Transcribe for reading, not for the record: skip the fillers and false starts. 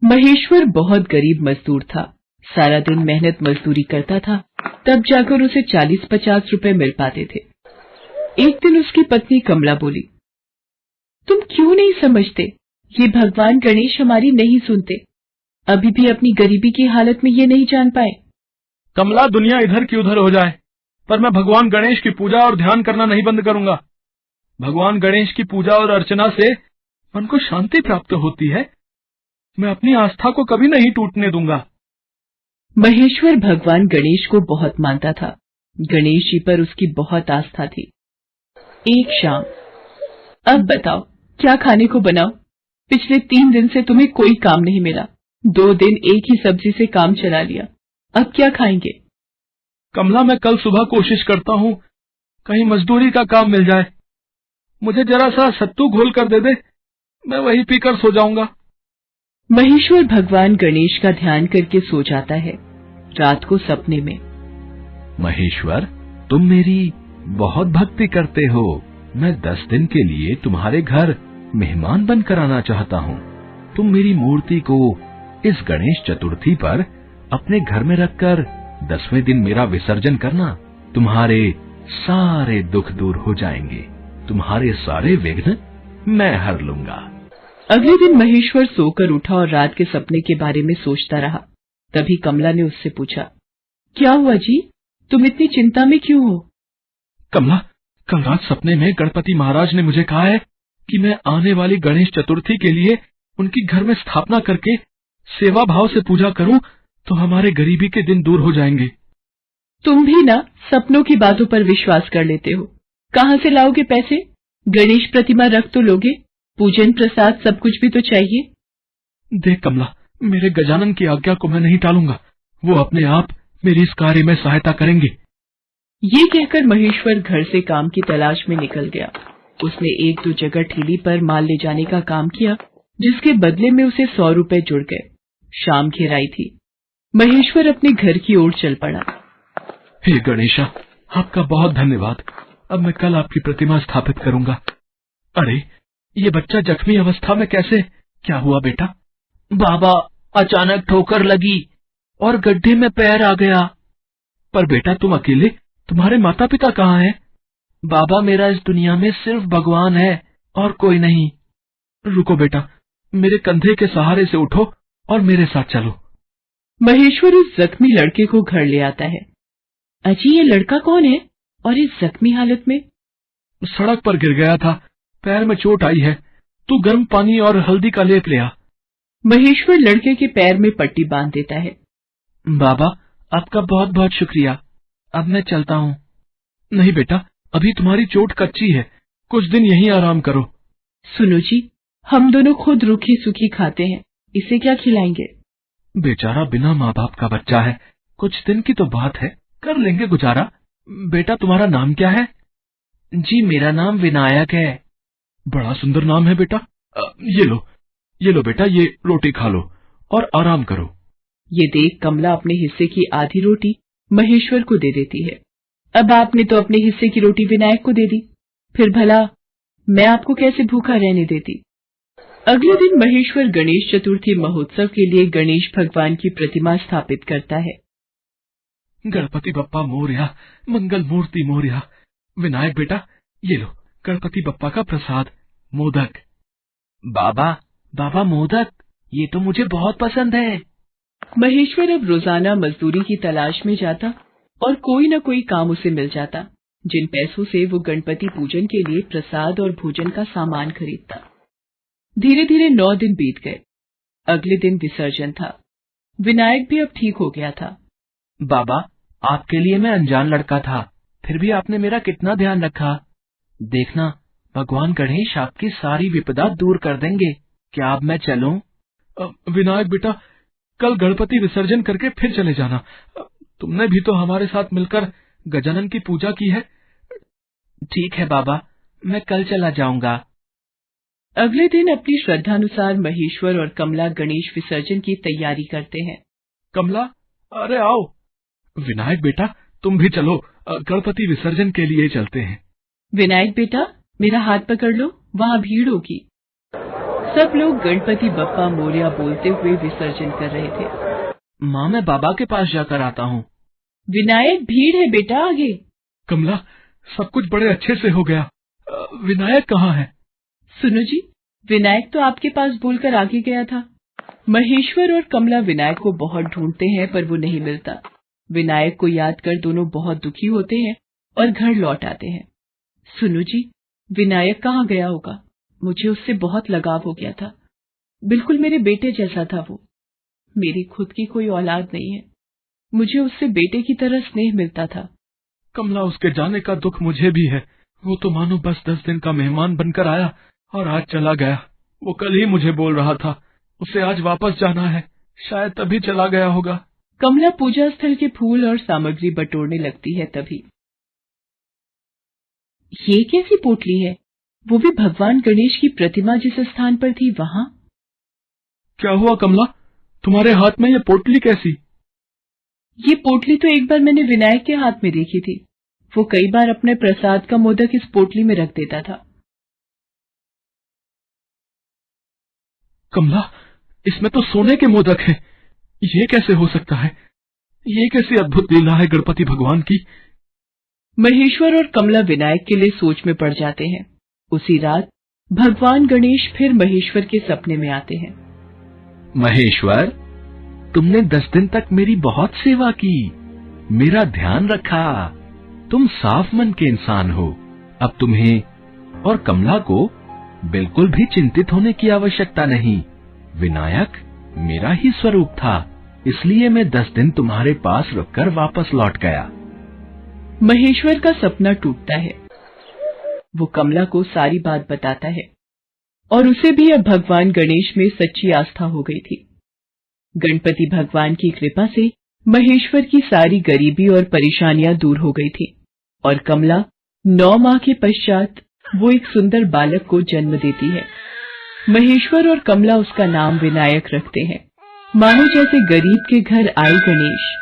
महेश्वर बहुत गरीब मजदूर था। सारा दिन मेहनत मजदूरी करता था, तब जाकर उसे 40-50 रुपए मिल पाते थे। एक दिन उसकी पत्नी कमला बोली, तुम क्यों नहीं समझते, ये भगवान गणेश हमारी नहीं सुनते। अभी भी अपनी गरीबी की हालत में ये नहीं जान पाए। कमला, दुनिया इधर की उधर हो जाए, पर मैं भगवान गणेश की पूजा और ध्यान करना नहीं बंद करूंगा। भगवान गणेश की पूजा और अर्चना से मन को शांति प्राप्त होती है। मैं अपनी आस्था को कभी नहीं टूटने दूंगा। महेश्वर भगवान गणेश को बहुत मानता था। गणेश जी पर उसकी बहुत आस्था थी। एक शाम, अब बताओ क्या खाने को बनाओ। पिछले 3 दिन से तुम्हें कोई काम नहीं मिला। 2 दिन एक ही सब्जी से काम चला लिया। अब क्या खाएंगे? कमला, मैं कल सुबह कोशिश करता हूँ, कहीं मजदूरी का काम मिल जाए। मुझे जरा सा सत्तू घोल कर दे दे, मैं वही पीकर सो जाऊंगा। महेश्वर भगवान गणेश का ध्यान करके सो जाता है। रात को सपने में, महेश्वर, तुम मेरी बहुत भक्ति करते हो। मैं 10 दिन के लिए तुम्हारे घर मेहमान बनकर आना चाहता हूँ। तुम मेरी मूर्ति को इस गणेश चतुर्थी पर अपने घर में रखकर 10वें दिन मेरा विसर्जन करना। तुम्हारे सारे दुख दूर हो जाएंगे। तुम्हारे सारे विघ्न मैं हर लूंगा। अगले दिन महेश्वर सोकर उठा और रात के सपने के बारे में सोचता रहा। तभी कमला ने उससे पूछा, क्या हुआ जी, तुम इतनी चिंता में क्यों हो? कमला, कल रात सपने में गणपति महाराज ने मुझे कहा है कि मैं आने वाली गणेश चतुर्थी के लिए उनकी घर में स्थापना करके सेवा भाव से पूजा करूं तो हमारे गरीबी के दिन दूर हो जाएंगे। तुम भी ना सपनों की बातों पर विश्वास कर लेते हो। कहाँ से लाओगे पैसे? गणेश प्रतिमा रख तो लोगे, पूजन प्रसाद सब कुछ भी तो चाहिए। देख कमला, मेरे गजानन की आज्ञा को मैं नहीं टालूंगा। वो अपने आप मेरी इस कार्य में सहायता करेंगे। ये कहकर महेश्वर घर से काम की तलाश में निकल गया। उसने 1-2 जगह ठेली पर माल ले जाने का काम किया, जिसके बदले में उसे 100 रुपए जुड़ गए। शाम घेर आई थी। महेश्वर अपने घर की ओर चल पड़ा। हे गणेशा, आपका बहुत धन्यवाद। अब मैं कल आपकी प्रतिमा स्थापित करूंगा। अरे, ये बच्चा जख्मी अवस्था में कैसे? क्या हुआ बेटा? बाबा, अचानक ठोकर लगी और गड्ढे में पैर आ गया। पर बेटा, तुम अकेले? तुम्हारे माता पिता कहाँ हैं? बाबा, मेरा इस दुनिया में सिर्फ भगवान है और कोई नहीं। रुको बेटा, मेरे कंधे के सहारे से उठो और मेरे साथ चलो। महेश्वर उस जख्मी लड़के को घर ले आता है। अजी, ये लड़का कौन है और इस जख्मी हालत में? सड़क पर गिर गया था, पैर में चोट आई है। तू गर्म पानी और हल्दी का लेप ले आ। महेश्वर लड़के के पैर में पट्टी बांध देता है। बाबा, आपका बहुत बहुत शुक्रिया। अब मैं चलता हूँ। नहीं बेटा, अभी तुम्हारी चोट कच्ची है, कुछ दिन यहीं आराम करो। सुनो जी, हम दोनों खुद रूखी सूखी खाते हैं, इसे क्या खिलाएंगे? बेचारा बिना माँ बाप का बच्चा है, कुछ दिन की तो बात है, कर लेंगे गुजारा। बेटा, तुम्हारा नाम क्या है? जी, मेरा नाम विनायक है। बड़ा सुंदर नाम है बेटा। ये लो बेटा, ये रोटी खा लो और आराम करो। ये देख कमला अपने हिस्से की आधी रोटी महेश्वर को दे देती है। अब आपने तो अपने हिस्से की रोटी विनायक को दे दी, फिर भला मैं आपको कैसे भूखा रहने देती। अगले दिन महेश्वर गणेश चतुर्थी महोत्सव के लिए गणेश भगवान की प्रतिमा स्थापित करता है। गणपति बप्पा मोरया, मंगल मूर्ति मोरया। विनायक बेटा, ये लो गणपति बप्पा का प्रसाद, मोदक। बाबा मोदक, ये तो मुझे बहुत पसंद है। महेश्वर अब रोजाना मजदूरी की तलाश में जाता और कोई न कोई काम उसे मिल जाता, जिन पैसों से वो गणपति पूजन के लिए प्रसाद और भोजन का सामान खरीदता। धीरे धीरे 9 दिन बीत गए। अगले दिन विसर्जन था। विनायक भी अब ठीक हो गया था। बाबा, आपके लिए मैं अनजान लड़का था, फिर भी आपने मेरा कितना ध्यान रखा। देखना, भगवान गणेश आपकी सारी विपदा दूर कर देंगे। क्या अब मैं चलूं? विनायक बेटा, कल गणपति विसर्जन करके फिर चले जाना। तुमने भी तो हमारे साथ मिलकर गजानन की पूजा की है। ठीक है बाबा, मैं कल चला जाऊंगा। अगले दिन अपनी श्रद्धानुसार महेश्वर और कमला गणेश विसर्जन की तैयारी करते हैं। कमला, अरे आओ। विनायक बेटा, तुम भी चलो, गणपति विसर्जन के लिए चलते हैं। विनायक बेटा, मेरा हाथ पकड़ लो, वहाँ भीड़ होगी। सब लोग गणपति बप्पा मोरया बोलते हुए विसर्जन कर रहे थे। माँ, मैं बाबा के पास जाकर आता हूँ। विनायक, भीड़ है बेटा आगे। कमला, सब कुछ बड़े अच्छे से हो गया। विनायक कहाँ है? सुनो जी, विनायक तो आपके पास बोलकर आगे गया था। महेश्वर और कमला विनायक को बहुत ढूंढते हैं पर वो नहीं मिलता। विनायक को याद कर दोनों बहुत दुखी होते हैं और घर लौट आते हैं। सुनो जी, विनायक कहाँ गया होगा? मुझे उससे बहुत लगाव हो गया था। बिल्कुल मेरे बेटे जैसा था वो। मेरी खुद की कोई औलाद नहीं है, मुझे उससे बेटे की तरह स्नेह मिलता था। कमला, उसके जाने का दुख मुझे भी है। वो तो मानो बस 10 दिन का मेहमान बनकर आया और आज चला गया। वो कल ही मुझे बोल रहा था उसे आज वापस जाना है, शायद तभी चला गया होगा। कमला पूजा स्थल के फूल और सामग्री बटोरने लगती है। तभी ये कैसी पोटली है? वो भी भगवान गणेश की प्रतिमा जिस स्थान पर थी वहां। क्या हुआ कमला, तुम्हारे हाथ में ये पोटली कैसी? ये पोटली तो एक बार मैंने विनायक के हाथ में देखी थी। वो कई बार अपने प्रसाद का मोदक इस पोटली में रख देता था। कमला, इसमें तो सोने के मोदक हैं। ये कैसे हो सकता है? ये कैसी अद्भुत लीला है गणपति भगवान की। महेश्वर और कमला विनायक के लिए सोच में पड़ जाते हैं। उसी रात भगवान गणेश फिर महेश्वर के सपने में आते हैं। महेश्वर, तुमने 10 दिन तक मेरी बहुत सेवा की, मेरा ध्यान रखा। तुम साफ मन के इंसान हो। अब तुम्हें और कमला को बिल्कुल भी चिंतित होने की आवश्यकता नहीं। विनायक मेरा ही स्वरूप था, इसलिए मैं 10 दिन तुम्हारे पास रुककर वापस लौट गया। महेश्वर का सपना टूटता है। वो कमला को सारी बात बताता है और उसे भी अब भगवान गणेश में सच्ची आस्था हो गई थी। गणपति भगवान की कृपा से महेश्वर की सारी गरीबी और परेशानियां दूर हो गई थी और कमला 9 माह के पश्चात वो एक सुंदर बालक को जन्म देती है। महेश्वर और कमला उसका नाम विनायक रखते हैं, मानो जैसे गरीब के घर आए गणेश